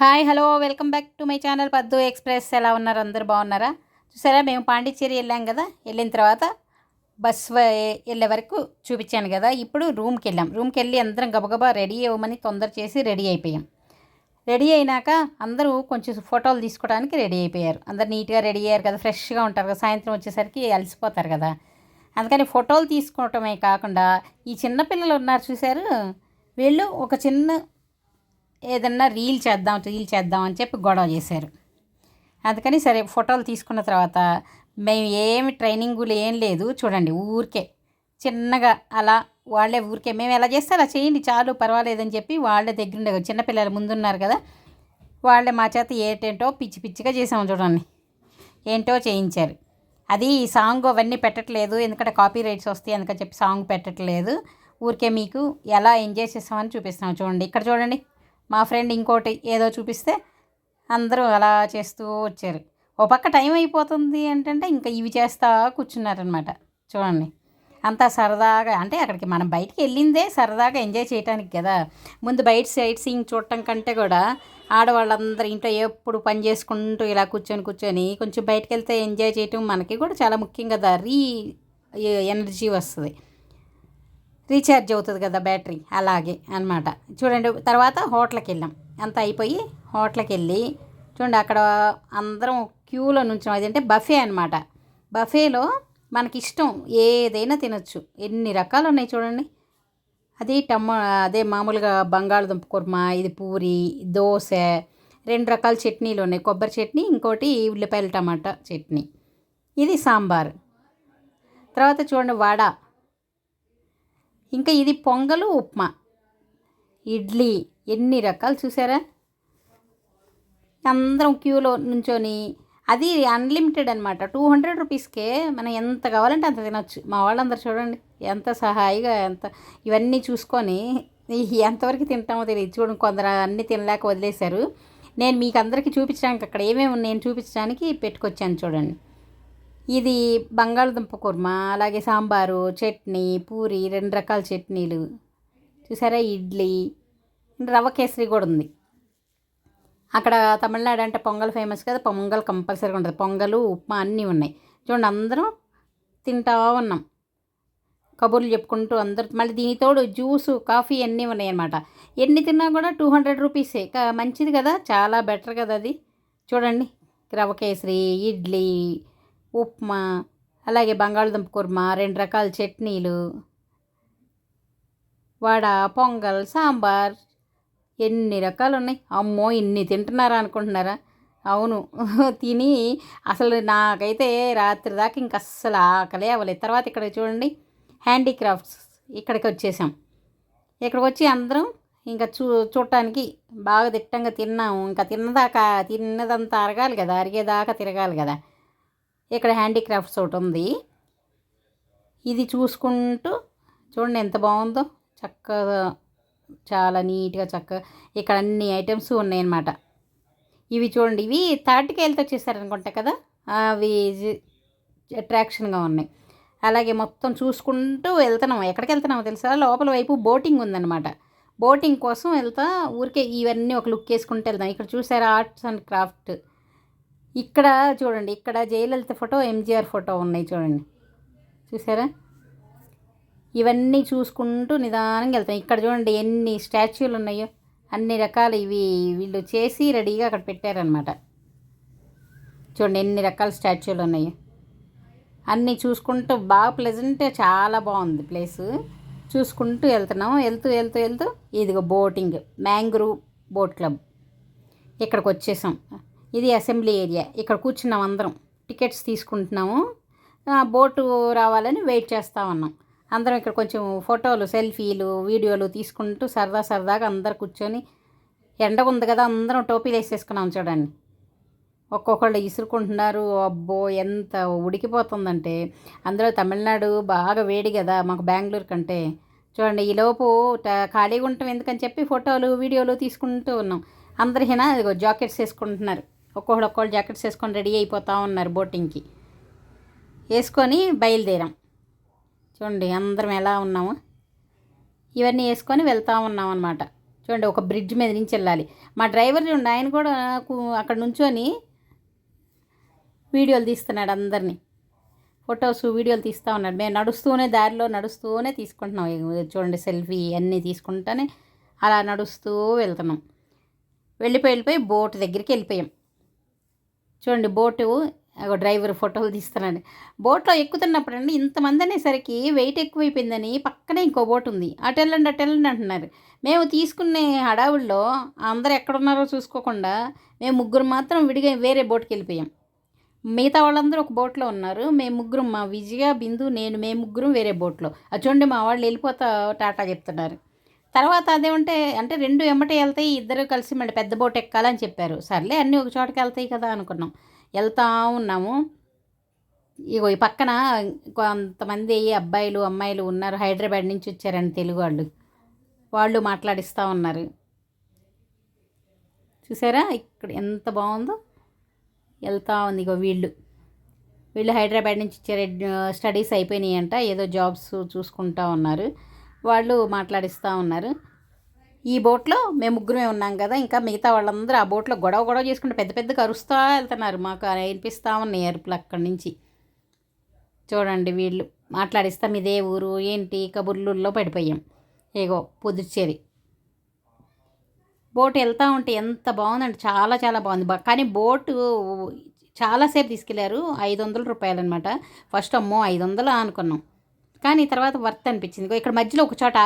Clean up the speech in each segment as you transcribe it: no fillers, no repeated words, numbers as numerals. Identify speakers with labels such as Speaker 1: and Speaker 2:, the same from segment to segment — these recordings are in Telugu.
Speaker 1: Hi hello welcome back to my channel పద్దు ఎక్స్ప్రెస్. ఎలా ఉన్నారు? అందరు బాగున్నారా? చూసారా, మేము పాండిచ్చేరి వెళ్ళాం కదా. వెళ్ళిన తర్వాత వెళ్ళే వరకు చూపించాను కదా. ఇప్పుడు రూమ్కి వెళ్ళి అందరం గబగబా రెడీ అవ్వమని తొందర చేసి రెడీ అయిపోయాం. రెడీ అయినాక అందరూ కొంచెం ఫోటోలు తీసుకోవడానికి రెడీ అయిపోయారు. అందరు నీట్గా రెడీ అయ్యారు కదా, ఫ్రెష్గా ఉంటారు కదా. సాయంత్రం వచ్చేసరికి అలసిపోతారు కదా, అందుకని ఫోటోలు తీసుకోవటమే కాకుండా ఈ చిన్నపిల్లలు ఉన్నారు చూశారు, వీళ్ళు ఒక చిన్న ఏదన్నా రీల్ చేద్దాం అని చెప్పి గొడవ చేశారు. అందుకని సరే ఫోటోలు తీసుకున్న తర్వాత మేము ఏమి ట్రైనింగులు ఏం లేదు, చూడండి ఊరికే చిన్నగా అలా వాళ్ళే ఊరికే మేము ఎలా చేస్తే అలా చేయండి చాలు పర్వాలేదని చెప్పి వాళ్ళ దగ్గర చిన్నపిల్లలు ముందున్నారు కదా, వాళ్ళే మా చేత ఏంటేంటో పిచ్చిగా చేసాము. చూడండి ఏంటో చేయించారు. అది సాంగ్ అవన్నీ పెట్టట్లేదు, ఎందుకంటే కాపీ రైట్స్ వస్తాయి అందుకని చెప్పి సాంగ్ పెట్టట్లేదు. ఊరికే మీకు ఎలా ఎంజాయ్ చేస్తామని చూపిస్తాము. చూడండి ఇక్కడ చూడండి, మా ఫ్రెండ్ ఇంకోటి ఏదో చూపిస్తే అందరూ అలా చేస్తూ వచ్చారు. ఓ పక్క టైం అయిపోతుంది ఏంటంటే ఇంకా ఇవి చేస్తా కూర్చున్నారనమాట. చూడండి అంతా సరదాగా, అంటే అక్కడికి మనం బయటికి వెళ్ళిందే సరదాగా ఎంజాయ్ చేయడానికి కదా. ముందు బయట సైట్ సీయింగ్ చూడటం కంటే కూడా ఆడవాళ్ళందరూ ఇంట్లో ఎప్పుడు పని చేసుకుంటూ ఇలా కూర్చొని కొంచెం బయటకు వెళ్తే ఎంజాయ్ చేయటం మనకి కూడా చాలా ముఖ్యం కదా. ఎనర్జీ వస్తుంది, రీఛార్జ్ అవుతుంది కదా బ్యాటరీ, అలాగే అనమాట. చూడండి తర్వాత హోటల్కి వెళ్ళాం. అంతా అయిపోయి హోటల్కి వెళ్ళి చూడండి అక్కడ అందరం క్యూలో నుంచాం. అదంటే బఫే అనమాట. బఫేలో మనకి ఇష్టం ఏదైనా తినొచ్చు, ఎన్ని రకాలు ఉన్నాయి చూడండి. అది అదే మామూలుగా బంగాళదుంప కుర్మా, ఇది పూరి, దోశ, 2 రకాల చట్నీలు ఉన్నాయి. కొబ్బరి చట్నీ, ఇంకోటి ఉల్లిపాయల టమాటా చట్నీ, ఇది సాంబార్. తర్వాత చూడండి వడ, ఇంకా ఇది పొంగలు, ఉప్మా, ఇడ్లీ, ఎన్ని రకాలు చూసారా. అందరం క్యూలో నుంచొని, అది అన్లిమిటెడ్ అనమాట. 200 రూపీస్కే మనం ఎంత కావాలంటే అంత తినొచ్చు. మా వాళ్ళందరూ చూడండి ఎంత సహాయిగా, ఎంత ఇవన్నీ చూసుకొని ఎంతవరకు తింటామో తెలియదు. చూడండి కొందరు అన్నీ తినలేక వదిలేశారు. నేను మీకు అందరికీ చూపించడానికి అక్కడ ఏమేమి నేను చూపించడానికి పెట్టుకొచ్చాను. చూడండి ఇది బంగాళదుంప కుర్మా, అలాగే సాంబారు, చట్నీ, పూరి, 2 రకాల చట్నీలు చూసారా, ఇడ్లీ, రవ్వ కేసరి కూడా ఉంది. అక్కడ తమిళనాడు అంటే పొంగల్ ఫేమస్ కదా, పొంగల్ కంపల్సరీగా ఉంటుంది. పొంగలు, ఉప్మా అన్నీ ఉన్నాయి. చూడండి అందరం తింటా ఉన్నాం, కబుర్లు చెప్పుకుంటూ అందరూ. మళ్ళీ దీనితోడు జ్యూసు, కాఫీ అన్నీ ఉన్నాయి అన్నమాట. ఎన్ని తిన్నా కూడా 200 రూపీసే, మంచిది కదా, చాలా బెటర్ కదా అది. చూడండి రవ్వ కేసరి, ఇడ్లీ, ఉప్మా, అలాగే బంగాళదుంప కుర్మా, 2 రకాల చట్నీలు, వడ, పొంగల్, సాంబార్, ఎన్ని రకాలు ఉన్నాయి. అమ్మో ఇన్ని తింటున్నారా అనుకుంటున్నారా? అవును తిని అసలు నాకైతే రాత్రి దాకా ఇంక అస్సలు ఆకలే అవ్వలేదు. తర్వాత ఇక్కడ చూడండి హ్యాండీక్రాఫ్ట్స్, ఇక్కడికి వచ్చేసాం. ఇక్కడికి వచ్చి అందరం ఇంకా చూడటానికి బాగా దిట్టంగా తిన్నాము. ఇంకా తిన్నదంతా అరగాలి కదా, అరిగేదాకా తిరగాలి కదా. ఇక్కడ హ్యాండీక్రాఫ్ట్స్ ఒకటి ఉంది, ఇది చూసుకుంటూ చూడండి ఎంత బాగుందో, చక్కగా చాలా నీట్గా చక్కగా ఇక్కడ అన్ని ఐటమ్స్ ఉన్నాయన్నమాట. ఇవి చూడండి, ఇవి తాటికి వెళ్తే వచ్చేసారనుకుంటా కదా, అవి అట్రాక్షన్గా ఉన్నాయి. అలాగే మొత్తం చూసుకుంటూ వెళ్తున్నాం. ఎక్కడికి వెళ్తున్నామో తెలుసా, లోపల వైపు బోటింగ్ ఉందన్నమాట. బోటింగ్ కోసం వెళ్తా ఊరికే ఇవన్నీ ఒక లుక్ వేసుకుంటూ వెళ్తాం. ఇక్కడ చూసారా ఆర్ట్స్ అండ్ క్రాఫ్ట్. ఇక్కడ చూడండి, ఇక్కడ జయలలిత ఫోటో, ఎంజీఆర్ ఫోటో ఉన్నాయి చూడండి, చూసారా. ఇవన్నీ చూసుకుంటూ నిదానంగా వెళ్తాం. ఇక్కడ చూడండి ఎన్ని స్టాచ్యూలు ఉన్నాయో, అన్ని రకాలు ఇవి వీళ్ళు చేసి రెడీగా అక్కడ పెట్టారనమాట. చూడండి ఎన్ని రకాల స్టాచ్యూలు ఉన్నాయో, అన్నీ చూసుకుంటూ బాగా ప్లెజెంట్, చాలా బాగుంది ప్లేసు. చూసుకుంటూ వెళ్తున్నాం. వెళ్తూ ఇదిగో బోటింగ్, మ్యాంగ్రూవ్ బోట్ క్లబ్, ఇక్కడికి వచ్చేసాం. ఇది అసెంబ్లీ ఏరియా. ఇక్కడ కూర్చున్నాం అందరం, టికెట్స్ తీసుకుంటున్నాము. బోటు రావాలని వెయిట్ చేస్తూ ఉన్నాం అందరం. ఇక్కడ కొంచెం ఫోటోలు, సెల్ఫీలు, వీడియోలు తీసుకుంటూ సరదాగా అందరు కూర్చొని, ఎండగా ఉంది కదా అందరం టోపీలు వేసేసుకున్నాం. చూడండి ఒక్కొక్కళ్ళు ఇసురుకుంటున్నారు. అబ్బో ఎంత ఉడికిపోతుందంటే, అందులో తమిళనాడు బాగా వేడి కదా మాకు బెంగళూరు కంటే. చూడండి ఈలోపు ఖాళీగా ఉంటాం ఎందుకని చెప్పి ఫోటోలు, వీడియోలు తీసుకుంటూ ఉన్నాం. అందరు ఇదిగో జాకెట్స్ వేసుకుంటున్నారు, ఒక్కొక్కళ్ళు జాకెట్స్ వేసుకొని రెడీ అయిపోతూ ఉన్నారు. బోటింగ్కి వేసుకొని బయలుదేరాం. చూడండి అందరం ఎలా ఉన్నాము, ఇవన్నీ వేసుకొని వెళ్తూ ఉన్నాం అన్నమాట. చూడండి ఒక బ్రిడ్జ్ మీద నుంచి వెళ్ళాలి. మా డ్రైవర్ చూడండి, ఆయన కూడా అక్కడ నుంచొని వీడియోలు తీస్తున్నాడు అందరినీ. ఫొటోస్ వీడియోలు తీస్తూ ఉన్నాడు. మేము నడుస్తూనే దారిలో నడుస్తూనే తీసుకుంటున్నాం. చూడండి సెల్ఫీ అన్నీ తీసుకుంటానే అలా నడుస్తూ వెళ్తున్నాం. వెళ్ళిపోయి బోట్ దగ్గరికి వెళ్ళిపోయాం. చూడండి బోటు డ్రైవర్ ఫోటోలు తీస్తున్నాడు. బోట్లో ఎక్కుతున్నప్పుడు అండి ఇంతమంది అనేసరికి వెయిట్ ఎక్కువైపోయిందని పక్కనే ఇంకో బోట్ ఉంది, అటు వెళ్ళండి అంటున్నారు. మేము తీసుకునే హడావుల్లో అందరూ ఎక్కడున్నారో చూసుకోకుండా మేము ముగ్గురు మాత్రం విడిగా వేరే బోట్కి వెళ్ళిపోయాం. మిగతా వాళ్ళందరూ ఒక బోట్లో ఉన్నారు. మేము ముగ్గురం, మా విజయ, బిందు, నేను, మేము ముగ్గురం వేరే బోట్లో. అది చూడండి మా వాళ్ళు వెళ్ళిపోతా టాటా చెప్తున్నారు. తర్వాత అదేమంటే అంటే రెండు ఎమ్మటే వెళ్తాయి, ఇద్దరు కలిసి మళ్ళీ పెద్ద బోట్ ఎక్కాలని చెప్పారు. సర్లే అన్నీ ఒక చోటకి వెళ్తాయి కదా అనుకున్నాం. వెళ్తా ఉన్నాము. ఇగో ఈ పక్కన కొంతమంది అబ్బాయిలు అమ్మాయిలు ఉన్నారు, హైదరాబాద్ నుంచి వచ్చారండి తెలుగు వాళ్ళు మాట్లాడిస్తూ ఉన్నారు. చూసారా ఇక్కడ ఎంత బాగుందో. వెళ్తూ ఉంది ఇగో వీళ్ళు హైదరాబాద్ నుంచి వచ్చారు, స్టడీస్ అయిపోయినాయి అంట, ఏదో జాబ్స్ చూసుకుంటూ ఉన్నారు. వాళ్ళు మాట్లాడిస్తూ ఉన్నారు. ఈ బోట్లో మేము ముగ్గురమే ఉన్నాం కదా, ఇంకా మిగతా వాళ్ళందరూ ఆ బోట్లో గొడవ చేసుకుంటే పెద్దగా అరుస్తూ వెళ్తున్నారు. మాకు వినిపిస్తూ ఉన్నాయి అరుపులు అక్కడి నుంచి. చూడండి వీళ్ళు మాట్లాడిస్తాం ఇదే ఊరు ఏంటి కబుర్లలో పడిపోయాం. ఏగో పుదుచ్చేరి బోట్ వెళ్తూ ఉంటే ఎంత బాగుందండి, చాలా చాలా బాగుంది. కానీ బోటు చాలాసేపు తీసుకెళ్లారు, 500 రూపాయలు అనమాట. ఫస్ట్ అమ్మో 500 అనుకున్నాం, కానీ తర్వాత వర్త్ అనిపించింది. ఇక్కడ మధ్యలో ఒక చోట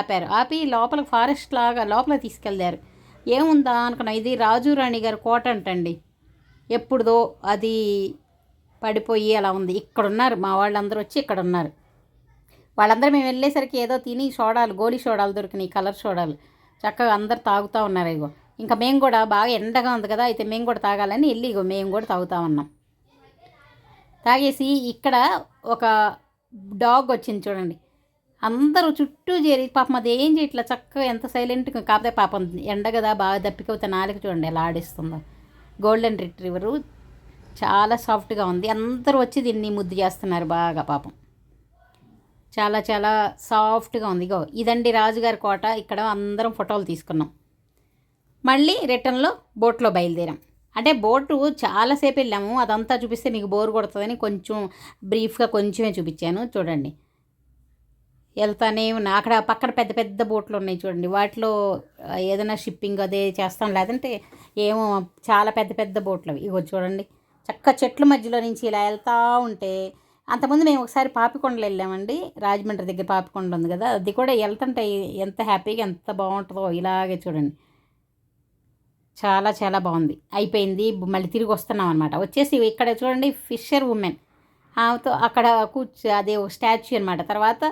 Speaker 1: ఆపి లోపల ఫారెస్ట్ లాగా లోపల తీసుకెళ్ళారు. ఏముందా అనుకున్నాం. ఇది రాజు రాణి గారి కోట అంటండి, ఎప్పుడుదో అది పడిపోయి అలా ఉంది. ఇక్కడ ఉన్నారు మా వాళ్ళందరూ వచ్చి ఇక్కడ ఉన్నారు. వాళ్ళందరూ మేము వెళ్ళేసరికి ఏదో తిని గోలీ సోడాలు దొరికినాయి, కలర్ సోడాలు. చక్కగా అందరు తాగుతూ ఉన్నారు. ఇగో ఇంకా మేము కూడా బాగా ఎండగా ఉంది కదా, అయితే మేము కూడా తాగాలని వెళ్ళి ఇగో మేము కూడా తాగుతూ ఉన్నాం. తాగేసి ఇక్కడ ఒక డాగ్ వచ్చింది చూడండి, అందరూ చుట్టూ చేరి పాపం అది ఏం చేయట్లా, చక్కగా ఎంత సైలెంట్గా. కాకపోతే పాపం ఎండ కదా బాగా దప్పికవుతే నాలుగు చూడండి ఎలా ఆడిస్తుందో. గోల్డెన్ రిట్రీవరు చాలా సాఫ్ట్గా ఉంది. అందరూ వచ్చి దీన్ని ముద్దు చేస్తున్నారు బాగా. పాపం చాలా చాలా సాఫ్ట్గా ఉంది. ఇగో ఇదండి రాజుగారి కోట. ఇక్కడ అందరం ఫోటోలు తీసుకున్నాం. మళ్ళీ రిటర్న్లో బోట్లో బయలుదేరాం. అంటే బోటు చాలాసేపు వెళ్ళాము, అదంతా చూపిస్తే మీకు బోర్ కొడుతుందని కొంచెం బ్రీఫ్గా కొంచెమే చూపించాను. చూడండి వెళ్తానే ఉన్నా. అక్కడ పక్కన పెద్ద బోట్లు ఉన్నాయి చూడండి, వాటిలో ఏదైనా షిప్పింగ్ అదే చేస్తాం, లేదంటే ఏమో చాలా పెద్ద బోట్లు అవి. ఇగో చూడండి చక్క చెట్ల మధ్యలో నుంచి ఇలా వెళ్తూ ఉంటే. అంతకుముందు మేము ఒకసారి పాపికొండలు వెళ్ళామండి, రాజమండ్రి దగ్గర పాపికొండ ఉంది కదా, అది కూడా వెళ్తుంటే ఎంత హ్యాపీగా ఎంత బాగుంటుందో. ఇలాగే చూడండి చాలా చాలా బాగుంది. అయిపోయింది, మళ్ళీ తిరిగి వస్తున్నాం అనమాట. వచ్చేసి ఇక్కడ చూడండి ఫిషర్ ఉమెన్ ఆమెతో అక్కడ అదే స్టాచ్యూ అనమాట. తర్వాత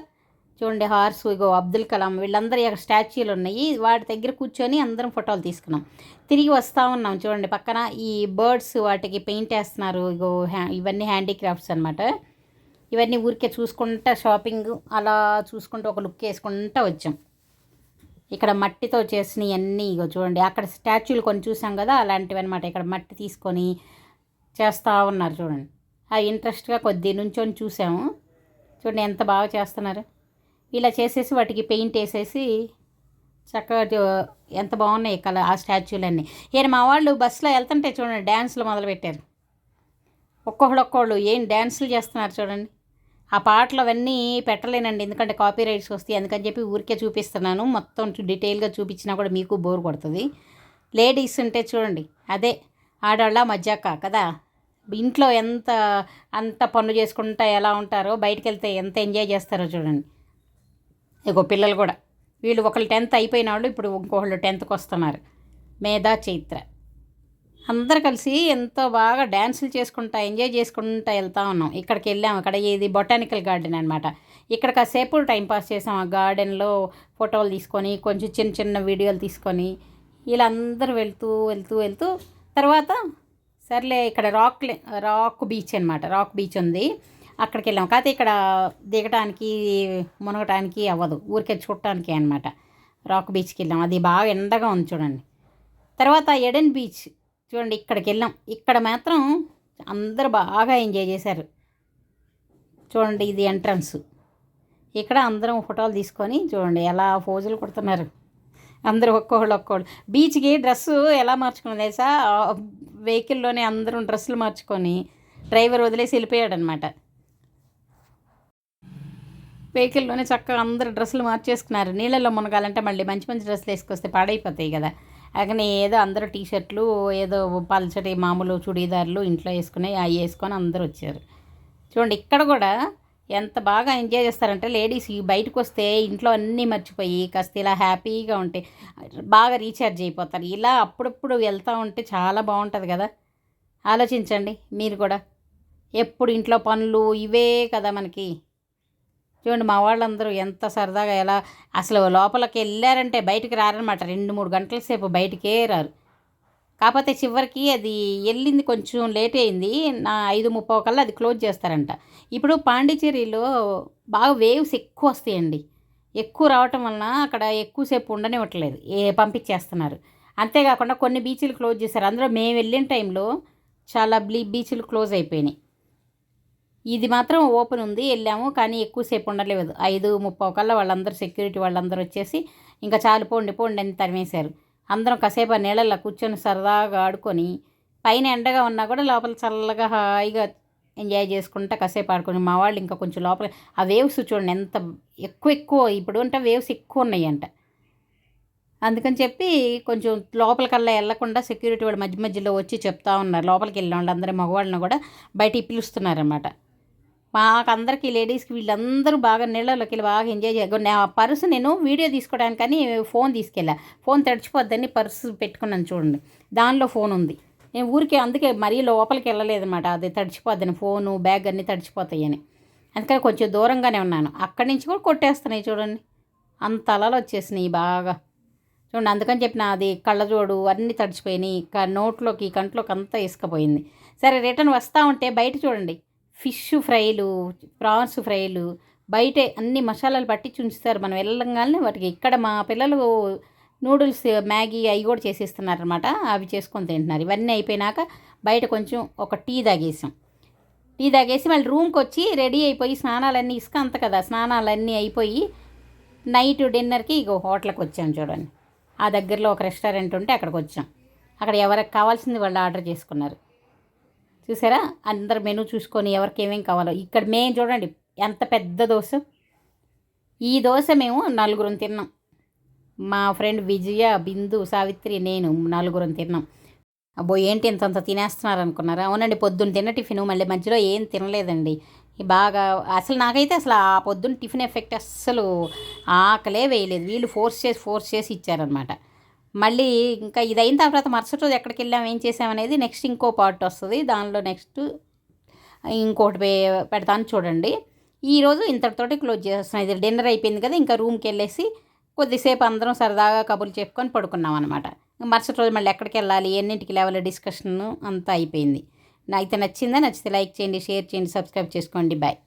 Speaker 1: చూడండి హార్స్, ఇగో అబ్దుల్ కలాం, వీళ్ళందరూ స్టాచ్యూలు ఉన్నాయి, వాటి దగ్గర కూర్చొని అందరం ఫోటోలు తీసుకున్నాం. తిరిగి వస్తూ ఉన్నాం. చూడండి పక్కన ఈ బర్డ్స్ వాటికి పెయింట్ వేస్తున్నారు. ఇగో ఇవన్నీ హ్యాండీక్రాఫ్ట్స్ అనమాట. ఇవన్నీ ఊరికే చూసుకుంటా షాపింగ్ అలా చూసుకుంటూ ఒక లుక్ వేసుకుంటూ వచ్చాం. ఇక్కడ మట్టితో చేసినవి అన్నీ ఇగో చూడండి, అక్కడ స్టాచ్యూలు కొన్ని చూసాం కదా అలాంటివి అనమాట. ఇక్కడ మట్టి తీసుకొని చేస్తూ ఉన్నారు చూడండి. అది ఇంట్రెస్ట్గా కొద్ది నుంచొని చూసాము. చూడండి ఎంత బాగా చేస్తున్నారు. ఇలా చేసేసి వాటికి పెయింట్ వేసేసి చక్కగా ఎంత బాగున్నాయి ఆ స్టాచ్యూలన్నీ. మా వాళ్ళు బస్సులో వెళ్తుంటే చూడండి డ్యాన్సులు మొదలుపెట్టారు. ఒక్కొక్కళ్ళు ఏం డ్యాన్సులు చేస్తున్నారు చూడండి. ఆ పాటలు అవన్నీ పెట్టలేనండి, ఎందుకంటే కాపీ రైట్స్ వస్తాయి, అందుకని చెప్పి ఊరికే చూపిస్తున్నాను. మొత్తం డీటెయిల్గా చూపించినా కూడా మీకు బోర్ కొడుతుంది. లేడీస్ ఉంటే చూడండి అదే ఆడవాళ్ళ మజ్జాక కదా, ఇంట్లో అంత పనులు చేసుకుంటా ఎలా ఉంటారో, బయటికి వెళ్తే ఎంత ఎంజాయ్ చేస్తారో చూడండి. ఇగో పిల్లలు కూడా, వీళ్ళు ఒకళ్ళు 10th అయిపోయిన వాళ్ళు ఇప్పుడు ఇంకొకళ్ళు 10thకి వస్తున్నారు. మేధా చైత్ర అందరు కలిసి ఎంతో బాగా డ్యాన్సులు చేసుకుంటా ఎంజాయ్ చేసుకుంటా వెళ్తూ ఉన్నాం. ఇక్కడికి వెళ్ళాము. ఇక్కడ ఇది బొటానికల్ గార్డెన్ అనమాట. ఇక్కడ కాసేపు టైంపాస్ చేసాం. ఆ గార్డెన్లో ఫోటోలు తీసుకొని కొంచెం చిన్న వీడియోలు తీసుకొని ఇలా అందరూ వెళ్తూ తర్వాత సర్లే ఇక్కడ రాక్ బీచ్ అనమాట. రాక్ బీచ్ ఉంది, అక్కడికి వెళ్ళాం. కాకపోతే ఇక్కడ దిగటానికి మునగటానికి అవ్వదు, ఊరికే చూడటానికి అనమాట. రాక్ బీచ్కి వెళ్ళాం, అది బాగా ఎండగా ఉంది చూడండి. తర్వాత ఎడెన్ బీచ్ చూడండి, ఇక్కడికి వెళ్ళాం. ఇక్కడ మాత్రం అందరూ బాగా ఎంజాయ్ చేశారు. చూడండి ఇది ఎంట్రన్స్. ఇక్కడ అందరం ఫోటోలు తీసుకొని చూడండి ఎలా పోజులు కొడుతున్నారు. అందరూ ఒక్కోళ్ళు బీచ్కి డ్రెస్సు ఎలా మార్చుకున్నాను తెలుసా, వెహికల్లోనే అందరం డ్రెస్సులు మార్చుకొని డ్రైవర్ వదిలేసి వెళ్ళిపోయాడనమాట. వెహికల్లోనే చక్కగా అందరూ డ్రెస్సులు మార్చేసుకున్నారు. నీళ్ళల్లో మునగాలంటే మళ్ళీ మంచి మంచి డ్రెస్సులు వేసుకొస్తే పాడైపోతాయి కదా. అలాగని ఏదో అందరూ టీషర్ట్లు, ఏదో పల్చటి మామూలు చుడీదార్లు ఇంట్లో వేసుకుని అవి వేసుకొని అందరూ వచ్చారు. చూడండి ఇక్కడ కూడా ఎంత బాగా ఎంజాయ్ చేస్తారంటే లేడీస్ బయటకు వస్తే ఇంట్లో అన్నీ మర్చిపోయి కాస్త ఇలా హ్యాపీగా ఉంటే బాగా రీఛార్జ్ అయిపోతారు. ఇలా అప్పుడప్పుడు వెళ్తూ ఉంటే చాలా బాగుంటుంది కదా. ఆలోచించండి మీరు కూడా. ఎప్పుడు ఇంట్లో పనులు ఇవే కదా మనకి. చూడండి మా వాళ్ళందరూ ఎంత సరదాగా ఎలా అసలు లోపలికి వెళ్ళారంటే బయటికి రారనమాట. 2-3 గంటల సేపు బయటికే రారు. కాకపోతే చివరికి అది వెళ్ళింది కొంచెం లేట్ అయింది. 5:30 కల్లా అది క్లోజ్ చేస్తారంట. ఇప్పుడు పాండిచ్చేరిలో బాగా వేవ్స్ ఎక్కువ వస్తాయండి. ఎక్కువ రావటం వలన అక్కడ ఎక్కువసేపు ఉండనివ్వట్లేదు, పంపించేస్తున్నారు. అంతేకాకుండా కొన్ని బీచ్లు క్లోజ్ చేశారు. అందులో మేము వెళ్ళిన టైంలో చాలా బీచ్లు క్లోజ్ అయిపోయినాయి. ఇది మాత్రం ఓపెన్ ఉంది, వెళ్ళాము. కానీ ఎక్కువసేపు ఉండలేదు. 5:30 కల్లా వాళ్ళందరూ సెక్యూరిటీ వాళ్ళందరూ వచ్చేసి ఇంకా చాలు పోండి అని తరిమేశారు. అందరం కాసేపు ఆ నీళ్ళల్లో కూర్చొని సరదాగా ఆడుకొని, పైన ఎండగా ఉన్నా కూడా లోపల చల్లగా హాయిగా ఎంజాయ్ చేసుకుంటా కాసేపు ఆడుకొని, మా వాళ్ళు ఇంకా కొంచెం లోపల ఆ వేవ్స్ చూడండి ఎంత ఎక్కువ ఇప్పుడు అంటే వేవ్స్ ఎక్కువ ఉన్నాయంట. అందుకని చెప్పి కొంచెం లోపలికల్లా వెళ్ళకుండా సెక్యూరిటీ వాళ్ళు మధ్య మధ్యలో వచ్చి చెప్తా ఉన్నారు. లోపలికి వెళ్ళిన వాళ్ళందరూ మగవాళ్ళని కూడా బయటికి పిలుస్తున్నారన్నమాట. మాకందరికీ లేడీస్కి వీళ్ళందరూ బాగా నీళ్ళలోకి వెళ్ళి బాగా ఎంజాయ్ చేయాలి. నా పర్సు నేను వీడియో తీసుకోవడానికి కానీ ఫోన్ తీసుకెళ్ళా. ఫోన్ తడిచిపోద్దని పర్సు పెట్టుకున్నాను చూడండి, దానిలో ఫోన్ ఉంది. నేను ఊరికే అందుకే మరీ లోపలికి వెళ్ళలేదన్నమాట, అది తడిచిపోద్దని, ఫోను బ్యాగ్ అన్నీ తడిచిపోతాయని. అందుకని కొంచెం దూరంగానే ఉన్నాను. అక్కడి నుంచి కూడా కొట్టేస్తున్నాయి చూడండి, అంత అలలు వచ్చేసినాయి బాగా. చూడండి అందుకని చెప్పిన అది కళ్ళజోడు అన్నీ తడిచిపోయినాయి. నోట్లోకి కంట్లోకి అంతా ఇసుకపోయింది. సరే రిటర్న్ వస్తూ ఉంటే బయట చూడండి ఫిష్ ఫ్రైలు, ప్రాన్స్ ఫ్రైలు బయటే అన్ని మసాలాలు పట్టించి ఉంచుతారు. మనం వెళ్ళంగానే వాటికి. ఇక్కడ మా పిల్లలు నూడిల్స్, మ్యాగీ అవి కూడా చేసేస్తున్నారనమాట. అవి చేసుకొని తింటున్నారు. ఇవన్నీ అయిపోయినాక బయట కొంచెం ఒక టీ తాగేసి మళ్ళీ రూమ్కి వచ్చి రెడీ అయిపోయి స్నానాలన్నీ ఇసుక అంత కదా, స్నానాలన్నీ అయిపోయి నైట్ డిన్నర్కి ఇగో హోటల్కి వచ్చాం చూడండి. ఆ దగ్గరలో ఒక రెస్టారెంట్ ఉంటే అక్కడికి వచ్చాం. అక్కడ ఎవరికి కావాల్సింది వాళ్ళు ఆర్డర్ చేసుకున్నారు. చూసారా, అందరు మెనూ చూసుకొని ఎవరికి ఏమేమి కావాలో. ఇక్కడ మేము చూడండి ఎంత పెద్ద దోశ. ఈ దోశ మేము 4 తిన్నాం. మా ఫ్రెండ్ విజయ, బిందు, సావిత్రి, నేను 4 తిన్నాం. అబ్బో ఏంటి ఇంతంత తినేస్తున్నారు అనుకున్నారా? అవునండి, పొద్దున్న తిన్న టిఫిన్ మళ్ళీ మధ్యలో ఏం తినలేదండి. బాగా అసలు నాకైతే అసలు ఆ పొద్దున్న టిఫిన్ ఎఫెక్ట్ అస్సలు ఆకలే వేయలేదు. వీళ్ళు ఫోర్స్ చేసి ఇచ్చారనమాట. మళ్ళీ ఇంకా ఇది అయిన తర్వాత మరుసటి రోజు ఎక్కడికి వెళ్ళాము, ఏం చేసామనేది నెక్స్ట్ ఇంకో పార్ట్ వస్తుంది. దానిలో నెక్స్ట్ ఇంకోటి పెడతాను చూడండి. ఈరోజు ఇంతటితోటి క్లోజ్ చేస్తున్నాం. ఇది డిన్నర్ అయిపోయింది కదా, ఇంకా రూమ్కి వెళ్ళేసి కొద్దిసేపు అందరం సరదాగా కబుర్లు చెప్పుకొని పడుకున్నాం అనమాట. మరుసటి రోజు మళ్ళీ ఎక్కడికి వెళ్ళాలి, ఎన్నింటికి లేవాలి డిస్కషన్ అంతా అయిపోయింది. అయితే నచ్చితే లైక్ చేయండి, షేర్ చేయండి, సబ్స్క్రైబ్ చేసుకోండి. బాయ్.